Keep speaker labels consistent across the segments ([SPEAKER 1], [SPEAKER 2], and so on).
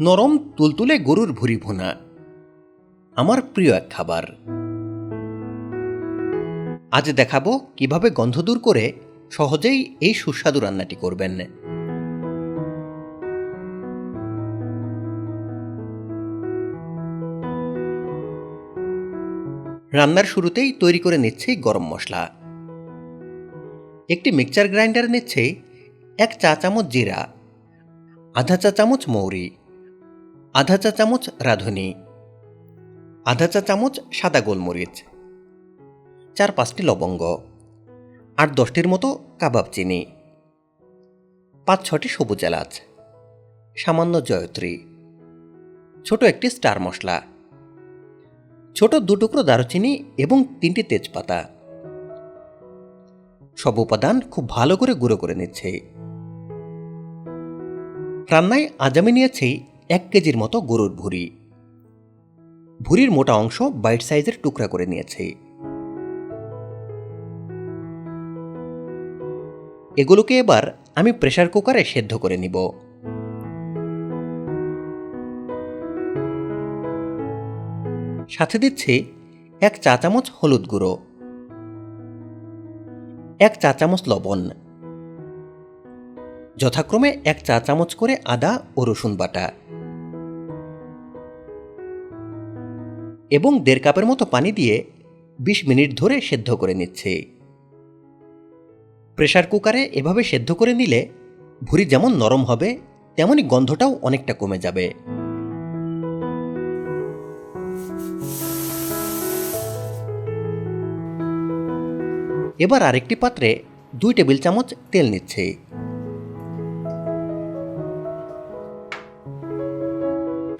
[SPEAKER 1] নরম তুলতুলে গরুর ভুঁড়ি ভুনা আমার প্রিয় এক খাবার। আজ দেখাবো কিভাবে গন্ধ দূর করে সহজেই এই সুস্বাদু রান্নাটি করবেন। রান্নার শুরুতেই তৈরি করে নিচ্ছি গরম মশলা। একটি মিক্সচার গ্রাইন্ডার নিচ্ছে 1 চা চামচ জিরা, আধা চা চামচ মৌরি, আধা চা চামচ রাঁধুনি, আধা চা চামচ সাদা গোলমরিচ, 4-5টি লবঙ্গ, 8-10টির মতো কাবাব চিনি, 5-6টি সবুজ এলাচ, সামান্য জয়ত্রী, ছোট একটি স্টার মশলা, ছোট 2 টুকরো দারুচিনি এবং 3টি তেজপাতা। সব উপাদান খুব ভালো করে গুঁড়ো করে নিচ্ছে। রান্নায় আজ আমি নিয়েছি 1 কেজির মতো গরুর ভুঁড়ি। ভুঁড়ির মোটা অংশ বাইট সাইজের টুকরা করে নিয়েছি। এগুলোকে এবার আমি প্রেসার কুকারে সেদ্ধ করে নিব। সাথে দিচ্ছি 1 চা চামচ হলুদ গুঁড়ো, 1 চা চামচ লবণ, যথাক্রমে 1 চা চামচ করে আদা ও রসুন বাটা এবং 1.5 কাপের মতো পানি দিয়ে 20 মিনিট ধরে সেদ্ধ করে নিচ্ছি। প্রেসার কুকারে এভাবে সেদ্ধ করে নিলে ভুঁড়ি যেমন নরম হবে তেমনি গন্ধটাও অনেকটা কমে যাবে। এবার আরেকটি পাত্রে 2 টেবিল চামচ তেল নিচ্ছি।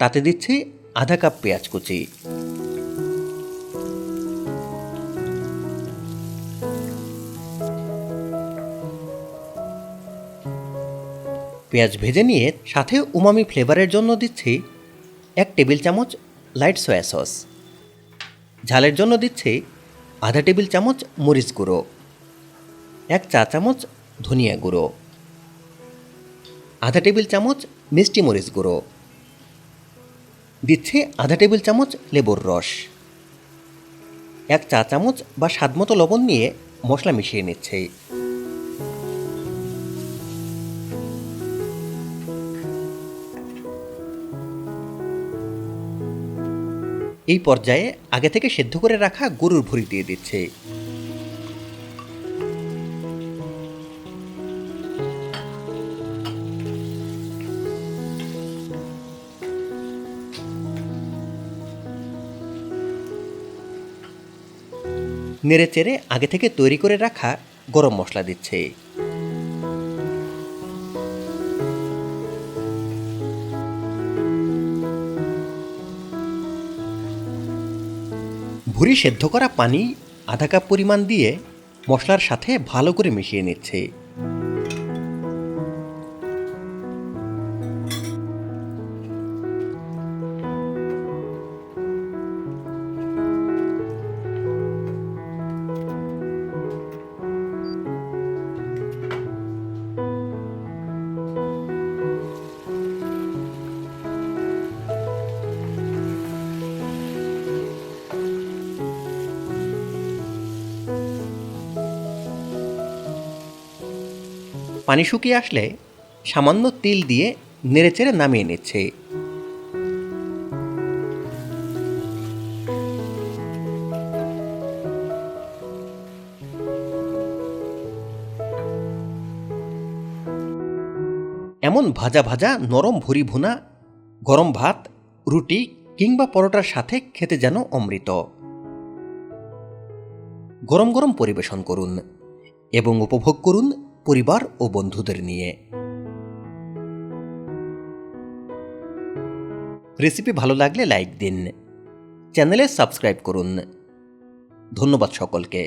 [SPEAKER 1] তাতে দিচ্ছি আধা কাপ পেঁয়াজ কুচি, পেঁয়াজ ভেজে নিয়ে সাথে উমামি ফ্লেভারের জন্য দিচ্ছি 1 টেবিল চামচ লাইট সয়া সস, ঝালের জন্য দিচ্ছি আধা টেবিল চামচ মরিচ গুঁড়ো, 1 চা চামচ ধনিয়া গুঁড়ো, আধা টেবিল চামচ মিষ্টি মরিচ গুঁড়ো, দিচ্ছি আধা টেবিল চামচ লেবুর রস, 1 চা চামচ বা স্বাদমতো লবণ নিয়ে মশলা মিশিয়ে নিচ্ছি। এই পর্যায়ে আগে থেকে সেদ্ধ করে রাখা গরুর ভুঁড়ি দিয়ে দিচ্ছি। নেড়ে চেড়ে আগে থেকে তৈরি করে রাখা গরম মশলা দিচ্ছি। ভুঁড়ি সেদ্ধ করা পানি আধা কাপ পরিমাণ দিয়ে মশলার সাথে ভালো করে মিশিয়ে নিচ্ছি। পানি শুকিয়ে আসলে সামান্য তিল দিয়ে নেড়েচেড়ে নামিয়ে নিচ্ছে। এমন ভাজা ভাজা নরম ভুঁড়ি ভুনা গরম ভাত, রুটি কিংবা পরোটার সাথে খেতে যেন অমৃত। গরম গরম পরিবেশন করুন এবং উপভোগ করুন পরিবার ও বন্ধুদের নিয়ে। রেসিপি ভালো লাগলে লাইক দিন, চ্যানেলে সাবস্ক্রাইব করুন। ধন্যবাদ সকলকে।